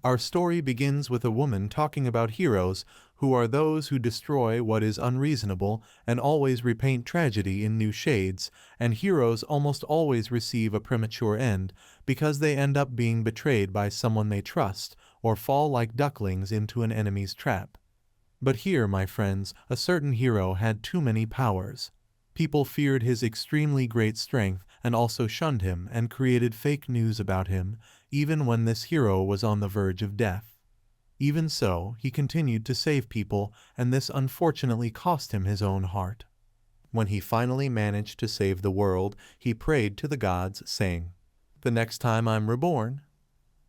Our story begins with a woman talking about heroes, who are those who destroy what is unreasonable and always repaint tragedy in new shades, and heroes almost always receive a premature end because they end up being betrayed by someone they trust or fall like ducklings into an enemy's trap. But here, my friends, a certain hero had too many powers. People feared his extremely great strength and also shunned him and created fake news about him, even when this hero was on the verge of death. Even so, he continued to save people, and this unfortunately cost him his own heart. When he finally managed to save the world, he prayed to the gods, saying, "The next time I'm reborn."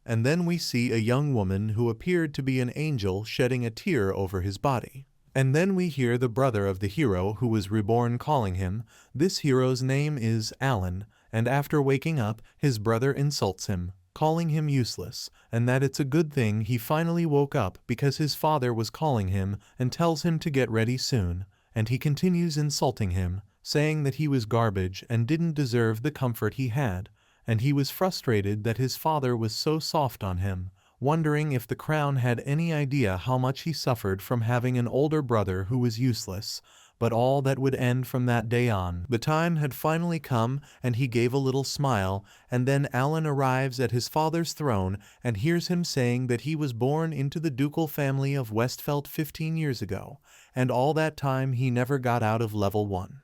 And then we see a young woman who appeared to be an angel shedding a tear over his body. And then we hear the brother of the hero who was reborn calling him. This hero's name is Alan, and after waking up, his brother insults him, calling him useless, and that it's a good thing he finally woke up because his father was calling him and tells him to get ready soon, and he continues insulting him, saying that he was garbage and didn't deserve the comfort he had, and he was frustrated that his father was so soft on him, wondering if the crown had any idea how much he suffered from having an older brother who was useless. But all that would end from that day on. The time had finally come, and he gave a little smile, and then Alan arrives at his father's throne and hears him saying that he was born into the ducal family of Westfeld 15 years ago, and all that time he never got out of level 1.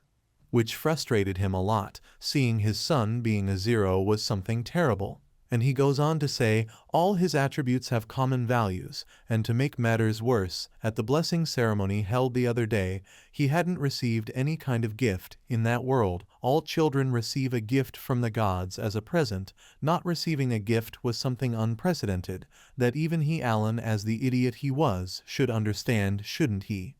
Which frustrated him a lot. Seeing his son being a 0 was something terrible. And he goes on to say all his attributes have common values, and to make matters worse, at the blessing ceremony held the other day, he hadn't received any kind of gift. In that world, all children receive a gift from the gods as a present. Not receiving a gift was something unprecedented, that even he, Alan, as the idiot he was, should understand, shouldn't he?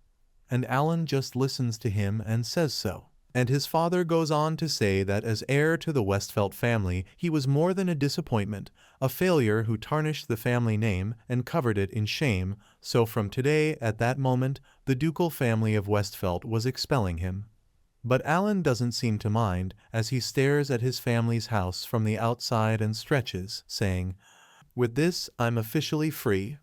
And Alan just listens to him and says so. And his father goes on to say that as heir to the Westfeld family, he was more than a disappointment, a failure who tarnished the family name and covered it in shame, so from today, at that moment, the ducal family of Westfeld was expelling him. But Alan doesn't seem to mind, as he stares at his family's house from the outside and stretches, saying, "With this, I'm officially free."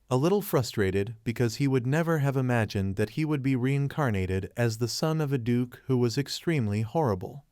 A little frustrated because he would never have imagined that he would be reincarnated as the son of a duke who was extremely horrible.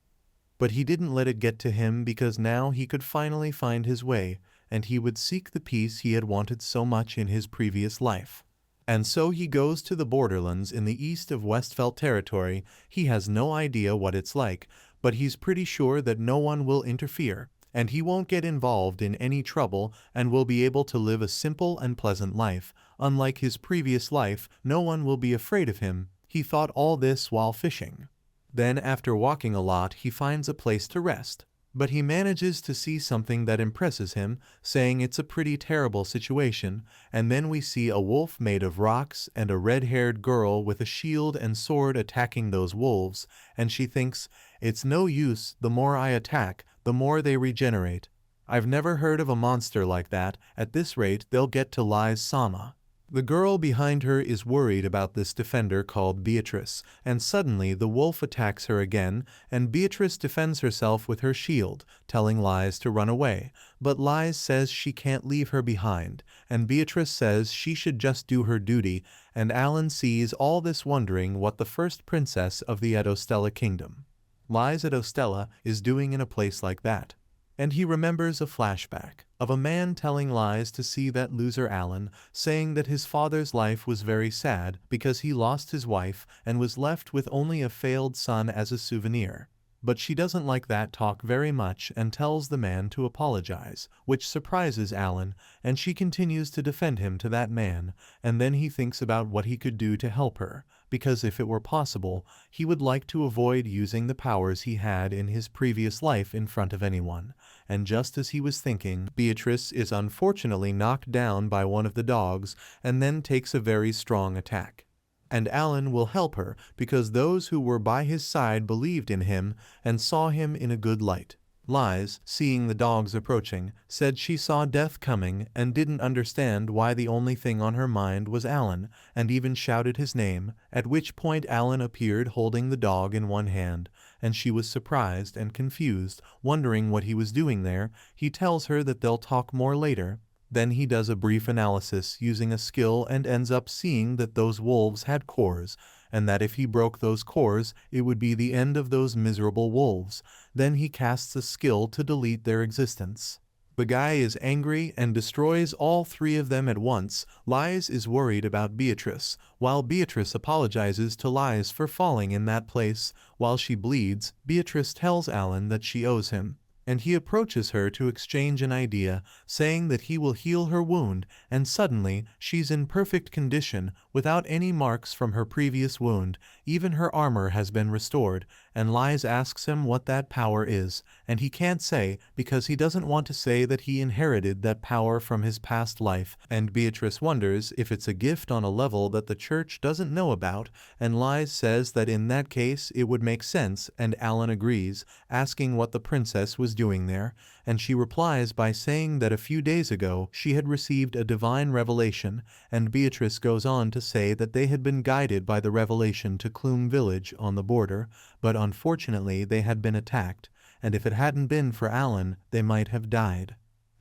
But he didn't let it get to him because now he could finally find his way, and he would seek the peace he had wanted so much in his previous life. And so he goes to the borderlands in the east of Westfeld territory. He has no idea what it's like, but he's pretty sure that no one will interfere, and he won't get involved in any trouble and will be able to live a simple and pleasant life. Unlike his previous life, no one will be afraid of him. He thought all this while fishing. Then, after walking a lot, he finds a place to rest. But he manages to see something that impresses him, saying it's a pretty terrible situation, and then we see a wolf made of rocks and a red-haired girl with a shield and sword attacking those wolves, and she thinks, "It's no use, the more I attack, the more they regenerate. I've never heard of a monster like that. At this rate, they'll get to Lies Sama." The girl behind her is worried about this defender called Beatrice, and suddenly the wolf attacks her again, and Beatrice defends herself with her shield, telling Lies to run away. But Lies says she can't leave her behind, and Beatrice says she should just do her duty, and Alan sees all this wondering what the first princess of the Edostella kingdom, Lies Edostella, is doing in a place like that. And he remembers a flashback of a man telling Lies to see that loser Alan, saying that his father's life was very sad because he lost his wife and was left with only a failed son as a souvenir. But she doesn't like that talk very much and tells the man to apologize, which surprises Alan, and she continues to defend him to that man, and then he thinks about what he could do to help her, because if it were possible, he would like to avoid using the powers he had in his previous life in front of anyone. And just as he was thinking, Beatrice is unfortunately knocked down by one of the dogs and then takes a very strong attack. And Alan will help her because those who were by his side believed in him and saw him in a good light. Lies, seeing the dogs approaching, said she saw death coming and didn't understand why the only thing on her mind was Alan, and even shouted his name, at which point Alan appeared holding the dog in one hand, and she was surprised and confused, wondering what he was doing there. He tells her that they'll talk more later, Then he does a brief analysis using a skill and ends up seeing that those wolves had cores, and that if he broke those cores, it would be the end of those miserable wolves. Then he casts a skill to delete their existence. The guy is angry and destroys all three of them at once. Lies is worried about Beatrice, while Beatrice apologizes to Lies for falling in that place. While she bleeds, Beatrice tells Alan that she owes him, and he approaches her to exchange an idea, saying that he will heal her wound, and suddenly, she's in perfect condition, without any marks from her previous wound. Even her armor has been restored, and Lies asks him what that power is, and he can't say, because he doesn't want to say that he inherited that power from his past life, and Beatrice wonders if it's a gift on a level that the church doesn't know about, and Lies says that in that case it would make sense, and Alan agrees, asking what the princess was doing there, and she replies by saying that a few days ago she had received a divine revelation, and Beatrice goes on to say that they had been guided by the revelation to Clume village on the border, but unfortunately they had been attacked, and if it hadn't been for Alan, they might have died.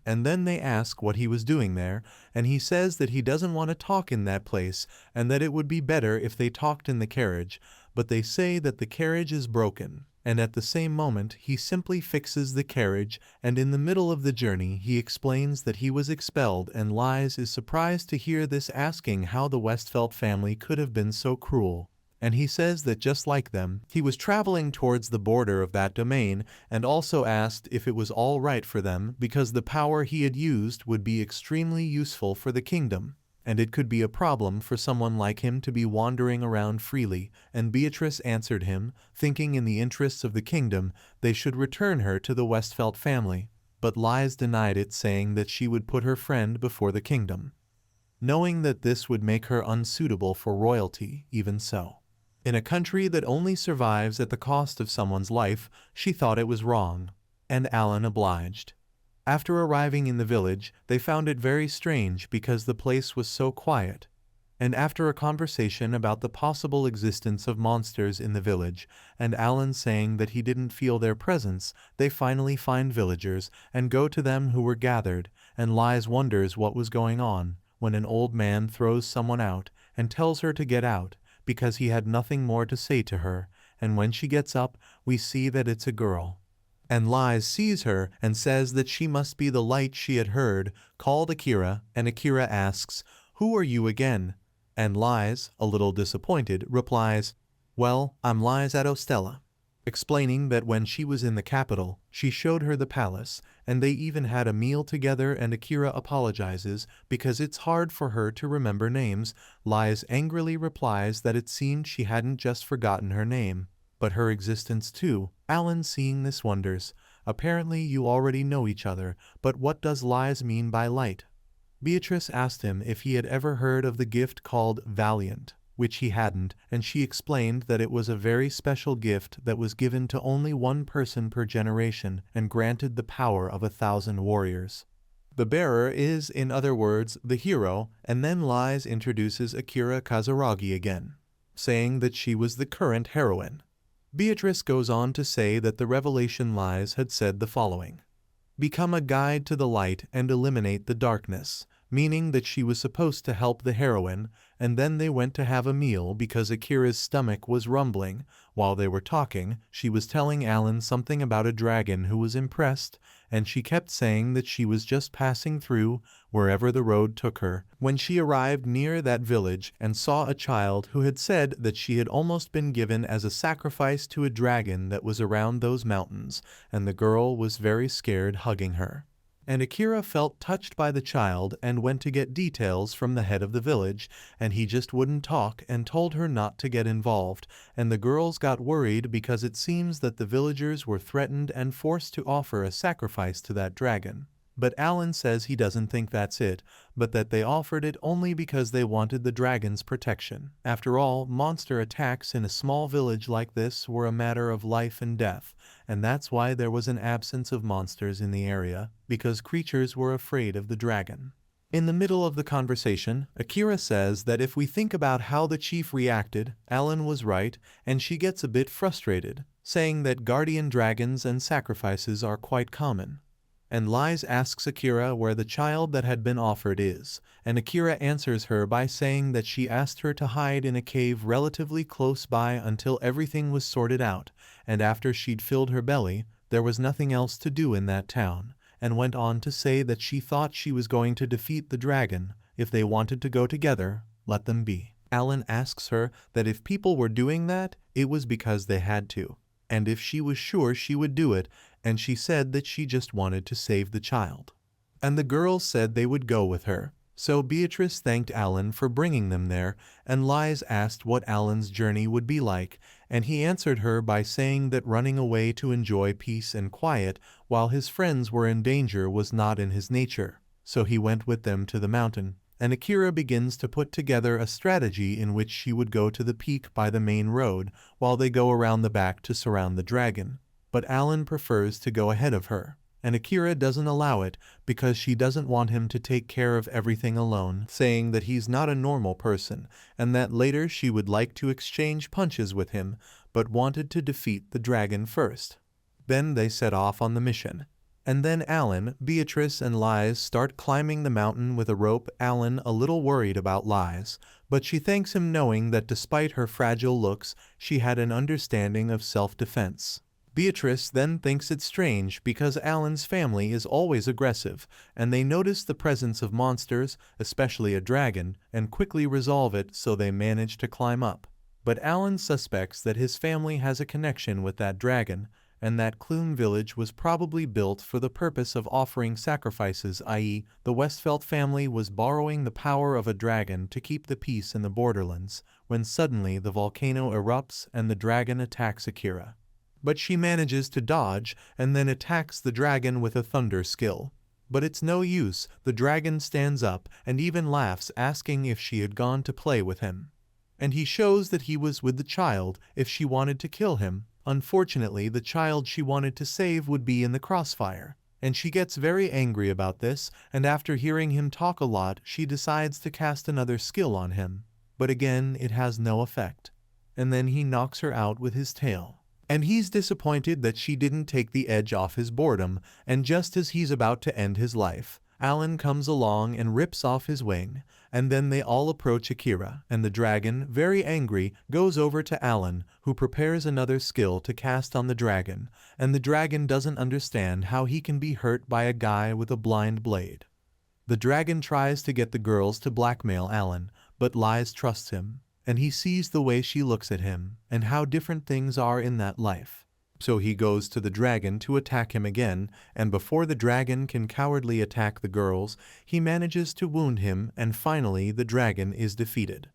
And then they ask what he was doing there, and he says that he doesn't want to talk in that place, and that it would be better if they talked in the carriage, but they say that the carriage is broken. And at the same moment he simply fixes the carriage, and in the middle of the journey he explains that he was expelled, and Lies is surprised to hear this, asking how the Westfeld family could have been so cruel. And he says that just like them, he was traveling towards the border of that domain, and also asked if it was all right for them because the power he had used would be extremely useful for the kingdom, and it could be a problem for someone like him to be wandering around freely, and Beatrice answered him, thinking in the interests of the kingdom they should return her to the Westfeld family, but Lies denied it, saying that she would put her friend before the kingdom, knowing that this would make her unsuitable for royalty. Even so, in a country that only survives at the cost of someone's life, she thought it was wrong, and Alan obliged. After arriving in the village, they found it very strange because the place was so quiet, and after a conversation about the possible existence of monsters in the village, and Alan saying that he didn't feel their presence, they finally find villagers and go to them who were gathered, and Lies wonders what was going on, when an old man throws someone out and tells her to get out, because he had nothing more to say to her, and when she gets up, we see that it's a girl. And Lies sees her and says that she must be the light she had heard, called Akira, and Akira asks, "Who are you again?" And Lies, a little disappointed, replies, "Well, I'm Lies at Ostella," explaining that when she was in the capital, she showed her the palace, and they even had a meal together, and Akira apologizes because it's hard for her to remember names. Lies angrily replies that it seemed she hadn't just forgotten her name, but her existence too. Alan, seeing this, wonders, apparently you already know each other, but what does Lies mean by light? Beatrice asked him if he had ever heard of the gift called Valiant, which he hadn't, and she explained that it was a very special gift that was given to only one person per generation and granted the power of 1,000 warriors. The bearer is, in other words, the hero, and then Lies introduces Akira Kazuragi again, saying that she was the current heroine. Beatrice goes on to say that the revelation Lies had said the following: "Become a guide to the light and eliminate the darkness," meaning that she was supposed to help the heroine, and then they went to have a meal because Akira's stomach was rumbling. While they were talking, she was telling Alan something about a dragon who was impressed, and she kept saying that she was just passing through wherever the road took her, when she arrived near that village and saw a child who had said that she had almost been given as a sacrifice to a dragon that was around those mountains, and the girl was very scared, hugging her. And Akira felt touched by the child and went to get details from the head of the village, and he just wouldn't talk and told her not to get involved, and the girls got worried because it seems that the villagers were threatened and forced to offer a sacrifice to that dragon. But Alan says he doesn't think that's it, but that they offered it only because they wanted the dragon's protection. After all, monster attacks in a small village like this were a matter of life and death, and that's why there was an absence of monsters in the area, because creatures were afraid of the dragon. In the middle of the conversation, Akira says that if we think about how the chief reacted, Alan was right, and she gets a bit frustrated, saying that guardian dragons and sacrifices are quite common. and Lies asks Akira where the child that had been offered is, and Akira answers her by saying that she asked her to hide in a cave relatively close by until everything was sorted out, and after she'd filled her belly, there was nothing else to do in that town, and went on to say that she thought she was going to defeat the dragon. If they wanted to go together, let them be. Alan asks her that if people were doing that, it was because they had to, and if she was sure she would do it, and she said that she just wanted to save the child. And the girls said they would go with her. So Beatrice thanked Alan for bringing them there, and Lies asked what Alan's journey would be like, and he answered her by saying that running away to enjoy peace and quiet while his friends were in danger was not in his nature. So he went with them to the mountain, and Akira begins to put together a strategy in which she would go to the peak by the main road while they go around the back to surround the dragon. But Alan prefers to go ahead of her, and Akira doesn't allow it because she doesn't want him to take care of everything alone, saying that he's not a normal person and that later she would like to exchange punches with him, but wanted to defeat the dragon first. Then they set off on the mission. And then Alan, Beatrice, and Lies start climbing the mountain with a rope. Alan a little worried about Lies, but she thanks him knowing that despite her fragile looks, she had an understanding of self-defense. Beatrice then thinks it strange because Alan's family is always aggressive, and they notice the presence of monsters, especially a dragon, and quickly resolve it so they manage to climb up. But Alan suspects that his family has a connection with that dragon, and that Clune village was probably built for the purpose of offering sacrifices, i.e., the Westfeld family was borrowing the power of a dragon to keep the peace in the borderlands, when suddenly the volcano erupts and the dragon attacks Akira. But she manages to dodge and then attacks the dragon with a thunder skill. But it's no use, the dragon stands up and even laughs, asking if she had gone to play with him. And he shows that he was with the child if she wanted to kill him. Unfortunately, the child she wanted to save would be in the crossfire, and she gets very angry about this, and after hearing him talk a lot, she decides to cast another skill on him. But again, it has no effect. And then he knocks her out with his tail. And he's disappointed that she didn't take the edge off his boredom, and just as he's about to end his life, Alan comes along and rips off his wing, and then they all approach Akira, and the dragon, very angry, goes over to Alan, who prepares another skill to cast on the dragon, and the dragon doesn't understand how he can be hurt by a guy with a blind blade. The dragon tries to get the girls to blackmail Alan, but Lies trusts him, and he sees the way she looks at him, and how different things are in that life. So he goes to the dragon to attack him again, and before the dragon can cowardly attack the girls, he manages to wound him, and finally the dragon is defeated.